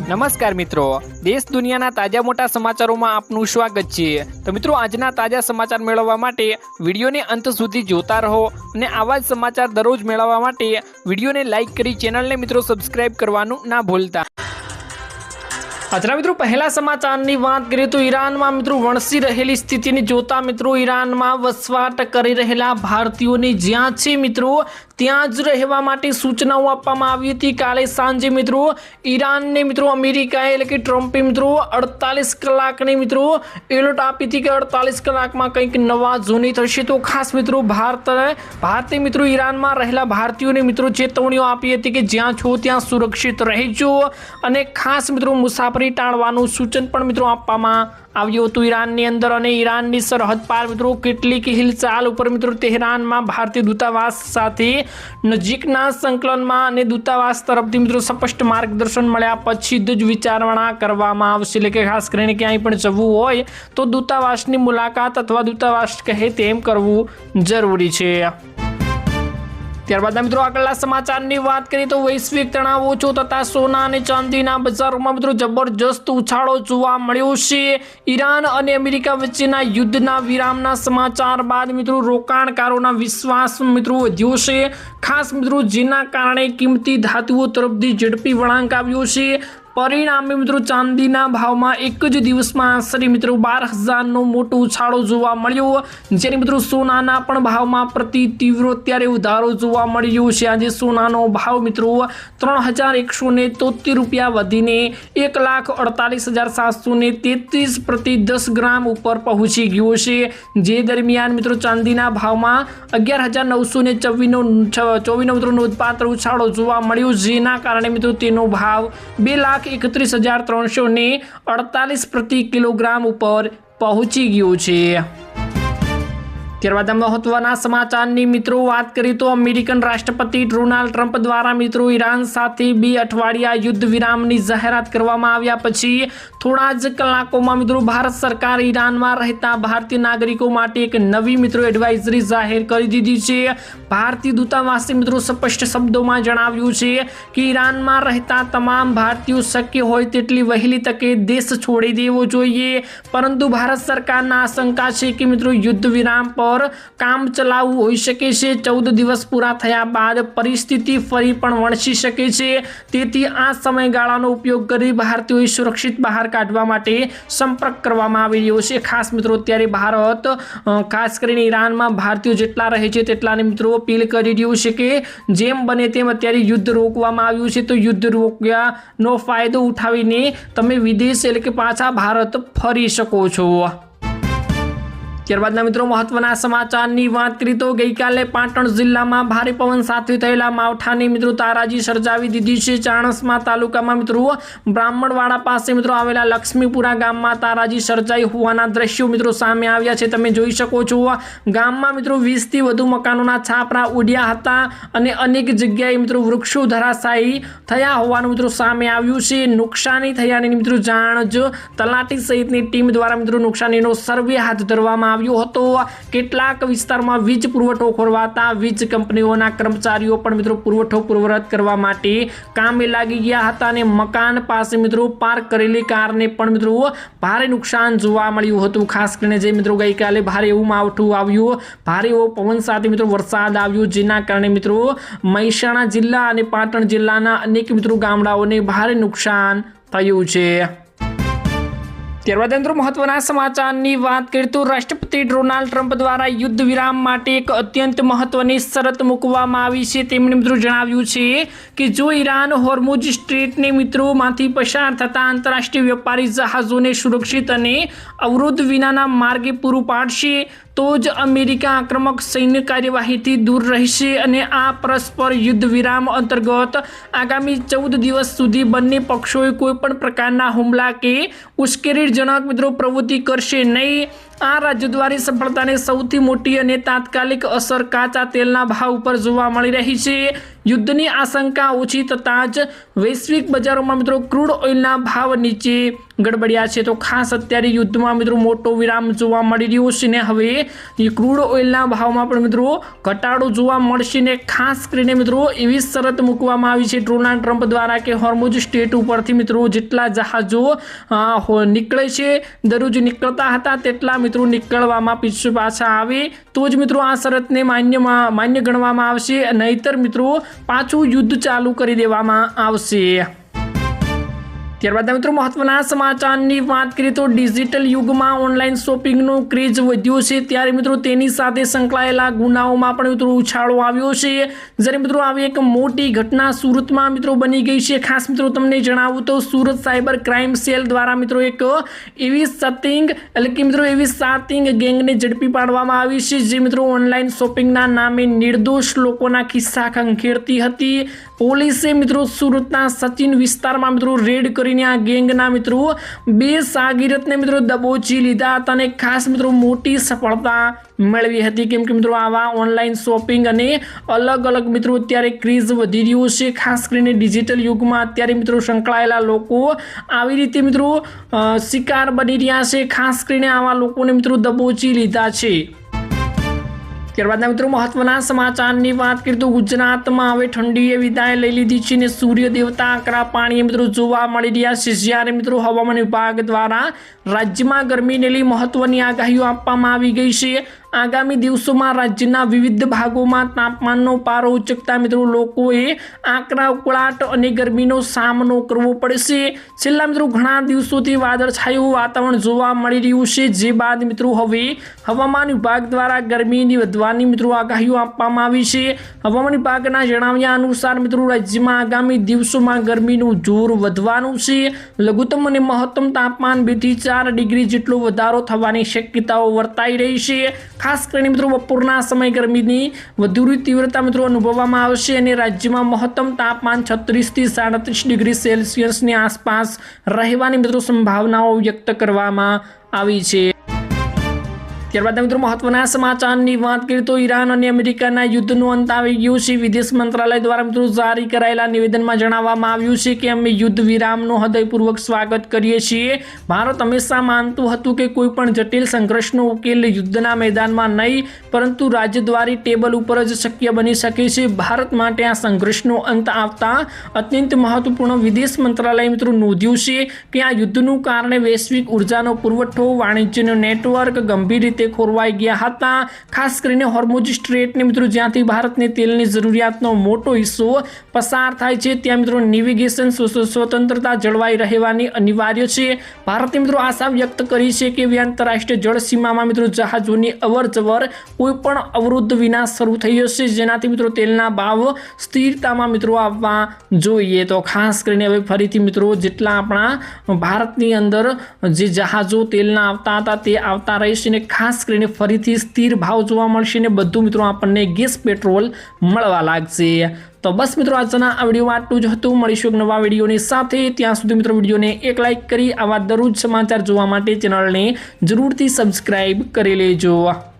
નમસ્કાર મિત્રો, દેશ દુનિયાના તાજા મોટા સમાચારોમાં આપનું સ્વાગત છે। તો મિત્રો, આજના તાજા સમાચાર મેળવવા માટે વિડીયોને અંત સુધી જોતા રહો અને આવા જ સમાચાર દરરોજ મેળવવા માટે વિડીયોને લાઇક કરી ચેનલને મિત્રો સબસ્ક્રાઇબ કરવાનું ના ભૂલતા। આજના મિત્રો પહેલા સમાચારની વાત કરીએ તો ઈરાનમાં મિત્રો વણસી રહેલી સ્થિતિને જોતા મિત્રો ઈરાનમાં વસવાટ કરી રહેલા ભારતીયોને જ્યાં છે મિત્રો ત્યાં જ રહેવા માટે સૂચનાઓ આપવામાં આવી હતી। કાલે સાંજે મિત્રો ઈરાનને મિત્રો અમેરિકાએ એટલે કે ટ્રમ્પે મિત્રો 48 કલાકની મિત્રો એલર્ટ આપી હતી કે 48 કલાકમાં કંઈક નવા જૂની થશે। તો ખાસ મિત્રો ભારતે મિત્રો ઈરાનમાં રહેલા ભારતીયોને મિત્રો ચેતવણીઓ આપી હતી કે જ્યાં છો ત્યાં સુરક્ષિત રહેજો અને ખાસ મિત્રો મુસાફરી ટાળવાનું સૂચન પણ મિત્રો આપવામાં આવ્યું હતું ઈરાનની અંદર। અને ઈરાનની સરહદ પાર મિત્રો કેટલીક હિલચાલ ઉપર મિત્રો તેહરાનમાં ભારતીય દૂતાવાસ સાથે નજીકના સંકલનમાં અને દૂતાવાસ તરફથી મિત્રો સ્પષ્ટ માર્ગદર્શન મળ્યા પછી જ વિચારણા કરવામાં આવશે। એટલે કે ખાસ કરીને ક્યાંય પણ જવું હોય તો દૂતાવાસની મુલાકાત અથવા દૂતાવાસ કહે તેમ કરવું જરૂરી છે। ત્યારબાદ મિત્રો આગળના સમાચારની વાત કરીએ તો વૈશ્વિક તણાવ ઓછો થતા સોના અને ચાંદીના બજારોમાં મિત્રો જબરજસ્ત ઉછાળો જોવા મળ્યો છે। ઈરાન અને અમેરિકા વચ્ચેના યુદ્ધના વિરામના સમાચાર બાદ મિત્રો રોકાણકારોના વિશ્વાસ મિત્રો વધ્યો છે। ખાસ મિત્રો જેના કારણે કિંમતી ધાતુઓ તરફથી ઝડપી વળાંક આવ્યો છે। પરિણામે મિત્રો ચાંદીના ભાવમાં એક જ દિવસમાં આશરે મિત્રો 12,000નો મોટો ઉછાળો જોવા મળ્યો, જ્યારે મિત્રો સોનાના પણ ભાવમાં પ્રતિ તીવ્ર અત્યારે વધારો જોવા મળ્યો છે। આજે સોનાનો ભાવ મિત્રો 3,173 રૂપિયા વધીને 1,48,733 પ્રતિ 10 ગ્રામ ઉપર પહોંચી ગયો છે। જે દરમિયાન મિત્રો ચાંદીના ભાવમાં 11,924નો મિત્રો નોંધપાત્ર ઉછાળો જોવા મળ્યો, જેના કારણે મિત્રો તેનો ભાવ 2,31,348 પ્રતિ કિલોગ્રામ ઉપર પહોંચી ગયો છે। ત્યારબાદ મહત્વના સમાચારની મિત્રો વાત કરીએ તો અમેરિકન રાષ્ટ્રપતિ ડોનાલ્ડ ટ્રમ્પ દ્વારા મિત્રો ઈરાન સાથે 2 અઠવાડિયા યુદ્ધ વિરામની જાહેરાત કરવામાં આવ્યા પછી થોડા જ કલાકોમાં મિત્રો ભારત સરકાર ઈરાનમાં રહેતા ભારતીય નાગરિકો માટે એક નવી મિત્રો એડવાઇઝરી જાહેર કરી દીધી છે। ભારતીય દૂતાવાસે મિત્રો સ્પષ્ટ શબ્દોમાં જણાવ્યું છે કે ઈરાનમાં રહેતા તમામ ભારતીયો શક્ય હોય તેટલી વહેલી તકે દેશ છોડી દેવો જોઈએ, પરંતુ ભારત સરકારના આશંકા છે કે મિત્રો યુદ્ધ વિરામ પર કામ ચલાવવું હોઈ શકે છે। 14 દિવસ પૂરા થયા બાદ પરિસ્થિતિ ફરી પણ વણસી શકે છે, તેથી આ સમયગાળાનો ઉપયોગ કરી ભારતીયોએ સુરક્ષિત બહાર કાઢવા માટે સંપર્ક કરવામાં આવી રહ્યો છે। ખાસ મિત્રો અત્યારે ભારત ખાસ કરીને ઈરાનમાં ભારતીયો જેટલા રહે છે તેટલાને મિત્રો અપીલ કરી રહ્યું છે કે જેમ બને તેમ અત્યારે યુદ્ધ રોકવામાં આવ્યું છે, તો યુદ્ધ રોક્યાનો ફાયદો ઉઠાવીને તમે વિદેશ એટલે કે પાછા ભારત ફરી શકો છો। ત્યારબાદના મિત્રો મહત્વના સમાચારની વાત કરીએ તો ગઈકાલે પાટણ જિલ્લામાં ભારે પવન સાથે થયેલા માવઠાની મિત્રો તારાજી સર્જાવી દીધી છે। ચાણસ્મા તાલુકામાં મિત્રો બ્રાહ્મણવાડા પાસે મિત્રો આવેલા લક્ષ્મીપુરા ગામમાં તારાજી સર્જાઈ હોવાના દ્રશ્યો મિત્રો સામે આવ્યા છે। તમે જોઈ શકો છો ગામમાં મિત્રો 20થી વધુ મકાનોના છાપરા ઉડ્યા હતા અને અનેક જગ્યાએ મિત્રો વૃક્ષો ધરાશાયી થયા હોવાનું મિત્રો સામે આવ્યું છે। નુકસાની થયાની મિત્રો જાણ જ તલાટી સહિતની ટીમ દ્વારા મિત્રો નુકસાનીનો સર્વે હાથ ધરવામાં આવ્યો હતો। કેટલાક વિસ્તારમાં વીજ પુરવઠો ખોરવાતા વીજ કંપનીઓના કર્મચારીઓ પણ મિત્રો પુરવઠો પૂર્વવત કરવા માટે કામે લાગી ગયા હતા અને મકાન પાસે મિત્રો પાર્ક કરેલી કારને પણ મિત્રો ભારે નુકસાન જોવા મળ્યું હતું। ખાસ કરીને જે મિત્રો ગઈકાલે ભારે એવું માવઠું આવ્યું, ભારે એવો પવન સાથે મિત્રો વરસાદ આવ્યો, જેના કારણે મિત્રો મહેસાણા જિલ્લા અને પાટણ જિલ્લાના અનેક મિત્રો ગામડાઓને ભારે નુકસાન થયું છે। ત્યારબાદ મિત્રો મહત્વના સમાચારની વાત કરીએ તો રાષ્ટ્રપતિ ડોનાલ્ડ ટ્રમ્પ દ્વારા યુદ્ધ વિરામ માટે એક અત્યંત મહત્વની શરત મૂકવામાં આવી છે। તેમણે મિત્રો જણાવ્યું છે કે જો ઈરાન હોર્મુઝ સ્ટ્રેટને મિત્રોમાંથી પસાર થતા આંતરરાષ્ટ્રીય વેપારી જહાજોને સુરક્ષિત અને અવરોધ વિનાના માર્ગે પૂરું પાડશે તો જ અમેરિકા આક્રમક સૈન્ય કાર્યવાહીથી દૂર રહેશે અને આ પરસ્પર યુદ્ધ વિરામ અંતર્ગત આગામી 14 દિવસ સુધી બંને પક્ષોએ કોઈપણ પ્રકારના હુમલા કે ઉશ્કેરણીજનક મિત્રો પ્રવૃત્તિ કરશે નહીં। આ રાજદ્વારી સફળતાને સૌથી મોટી અને તાત્કાલિક અસર કાચા તેલના ભાવ ઉપર જોવા મળી રહી છે। યુદ્ધની આશંકા ઓછી થતાં જ વૈશ્વિક બજારોમાં મિત્રો ક્રૂડ ઓઇલના ભાવ નીચે ગડબડ્યા છે। તો ખાસ અત્યારે યુદ્ધમાં મિત્રો મોટો વિરામ જોવા મળી રહ્યો છે ને હવે ક્રૂડ ઓઇલના ભાવમાં પણ મિત્રો ઘટાડો જોવા મળશે ને ખાસ કરીને મિત્રો એવી શરત મૂકવામાં આવી છે ડોનાલ્ડ ટ્રમ્પ દ્વારા કે હોર્મુઝ સ્ટ્રેટ ઉપરથી મિત્રો જેટલા જહાજો નીકળે છે દરરોજ નીકળતા હતા તેટલા મિત્રો નીકળવામાં પાછા આવે તો જ મિત્રો આ શરતને માન્ય ગણવામાં આવશે, નહીતર મિત્રો પાછું યુદ્ધ ચાલુ કરી દેવામાં આવશે। ત્યારબાદ મિત્રો મહત્વના સમાચારની વાત કરીએ તો ડિજિટલ યુગમાં ઓનલાઈન શોપિંગનો ક્રેઝ વધ્યો છે ત્યારે મિત્રો તેની સાથે સંકળાયેલા ગુનાઓમાં પણ મિત્રો ઉછાળો આવ્યો છે। જ્યારે મિત્રો આવી એક મોટી ઘટના સુરતમાં મિત્રો બની ગઈ છે। ખાસ મિત્રો તમને જણાવું તો સુરત સાયબર ક્રાઇમ સેલ દ્વારા મિત્રો એક એવી સાતિંગ ગેંગને ઝડપી પાડવામાં આવી છે જે મિત્રો ઓનલાઈન શોપિંગના નામે નિર્દોષ લોકોના ખિસ્સા ખંખેરતી હતી। પોલીસે મિત્રો સુરતના સચિન વિસ્તારમાં મિત્રો રેડ કરીને આ ગેંગના મિત્રો 2 શાગીરતને મિત્રો દબોચી લીધા હતા અને ખાસ મિત્રો મોટી સફળતા મેળવી હતી કેમ કે મિત્રો આવા ઓનલાઈન શોપિંગ અને અલગ મિત્રો અત્યારે ક્રેઝ વધી રહ્યો છે। ખાસ કરીને ડિજિટલ યુગમાં અત્યારે મિત્રો સંકળાયેલા લોકો આવી રીતે મિત્રો શિકાર બની રહ્યા છે। ખાસ કરીને આવા લોકોને મિત્રો દબોચી લીધા છે। ત્યારબાદ મિત્રો મહત્વના સમાચારની વાત કરીએ તો ગુજરાતમાં હવે ઠંડીએ વિદાય લઈ લીધી છે અને સૂર્ય દેવતા આકરા પાણીએ મિત્રો જોવા મળી રહ્યા છે। જ્યારે મિત્રો હવામાન વિભાગ દ્વારા રાજ્યમાં ગરમીને લઈ મહત્વની આગાહીઓ આપવામાં આવી ગઈ છે। આગામી દિવસોમાં રાજ્યના વિવિધ ભાગોમાં તાપમાનનો પારો ઉચકતા મિત્રો લોકોએ આકરા ઉકળાટ અને ગરમીનો સામનો કરવો પડશે। છેલ્લા મિત્રો ઘણા દિવસોથી વાદળછાયું વાતાવરણ જોવા મળી રહ્યું છે જે બાદ મિત્રો હવે હવામાન વિભાગ દ્વારા ગરમીની વધવાની મિત્રો આગાહીઓ આપવામાં આવી છે। હવામાન વિભાગના જણાવ્યા અનુસાર મિત્રો રાજ્યમાં આગામી દિવસોમાં ગરમીનું જોર વધવાનું છે। લઘુત્તમ અને મહત્તમ તાપમાન 2 થી 4 ડિગ્રી જેટલો વધારો થવાની શક્યતાઓ વર્તાઈ રહી છે। ખાસ કરીને મિત્રો બપોરના સમય ગરમીની વધુ તીવ્રતા મિત્રો અનુભવવામાં આવશે અને રાજ્યમાં મહત્તમ તાપમાન 36 થી 37 ડિગ્રી સેલ્સિયસની આસપાસ રહેવાની મિત્રો સંભાવનાઓ વ્યક્ત કરવામાં આવી છે। ત્યારબાદ મિત્રો મહત્વના સમાચારની વાત કરીએ તો ઈરાન અને અમેરિકાના યુદ્ધનો અંત આવી ગયો છે। વિદેશ મંત્રાલય દ્વારા મિત્રો જારી કરાયેલા નિવેદનમાં જણાવવામાં આવ્યું છે કે અમે યુદ્ધ વિરામનો હૃદયપૂર્વક સ્વાગત કરીએ છીએ। ભારત હંમેશા માનતું હતું કે કોઈ પણ જટિલ સંઘર્ષનો ઉકેલ યુદ્ધના મેદાનમાં નહીં પરંતુ રાજદ્વારી ટેબલ ઉપર જ શક્ય બની શકે છે। ભારત માટે આ સંઘર્ષનો અંત આવતા અત્યંત મહત્વપૂર્ણ વિદેશ મંત્રાલય મિત્રો નોંધ્યું છે કે આ યુદ્ધનું કારણે વૈશ્વિક ઉર્જાનો પુરવઠો વાણિજ્યનો નેટવર્ક ગંભીર રીતે ખોરવાઈ ગયા હતા। ખાસ કરીને હોર્મુઝ સ્ટ્રેટને મિત્રો જ્યાંથી ભારતની તેલની જરૂરિયાતનો મોટો હિસ્સો પસાર થાય છે ત્યાં મિત્રો નેવિગેશન સ્વતંત્રતા જળવાઈ રહેવાની અનિવાર્ય છે। ભારતે મિત્રો આશા વ્યક્ત કરી છે કે આંતરરાષ્ટ્રીય જળ સીમામાં મિત્રો જહાજોની અવરજવર કોઈ પણ અવરોધ વિના શરૂ થઈ જશે જેનાથી મિત્રો તેલના ભાવ સ્થિરતામાં મિત્રો આવવા જોઈએ। તો ખાસ કરીને હવે ફરીથી મિત્રો જેટલા આપણા ભારતની અંદર જે જહાજો તેલના આવતા હતા તે આવતા રહેશે ને ખાસ કરીને ફરીથી સ્થિર ભાવ જોવા મળશે ને બધું મિત્રો આપણને ગેસ પેટ્રોલ મળવા લાગશે। તો બસ મિત્રો આજના આ વિડીયોમાં આટલું જ હતું। મળીશું એક નવા વિડીયોની સાથે, ત્યાં સુધી મિત્રો વિડીયોને એક લાઇક કરી આવા દરરોજ સમાચાર જોવા માટે ચેનલને જરૂરથી સબસ્ક્રાઇબ કરી લેજો।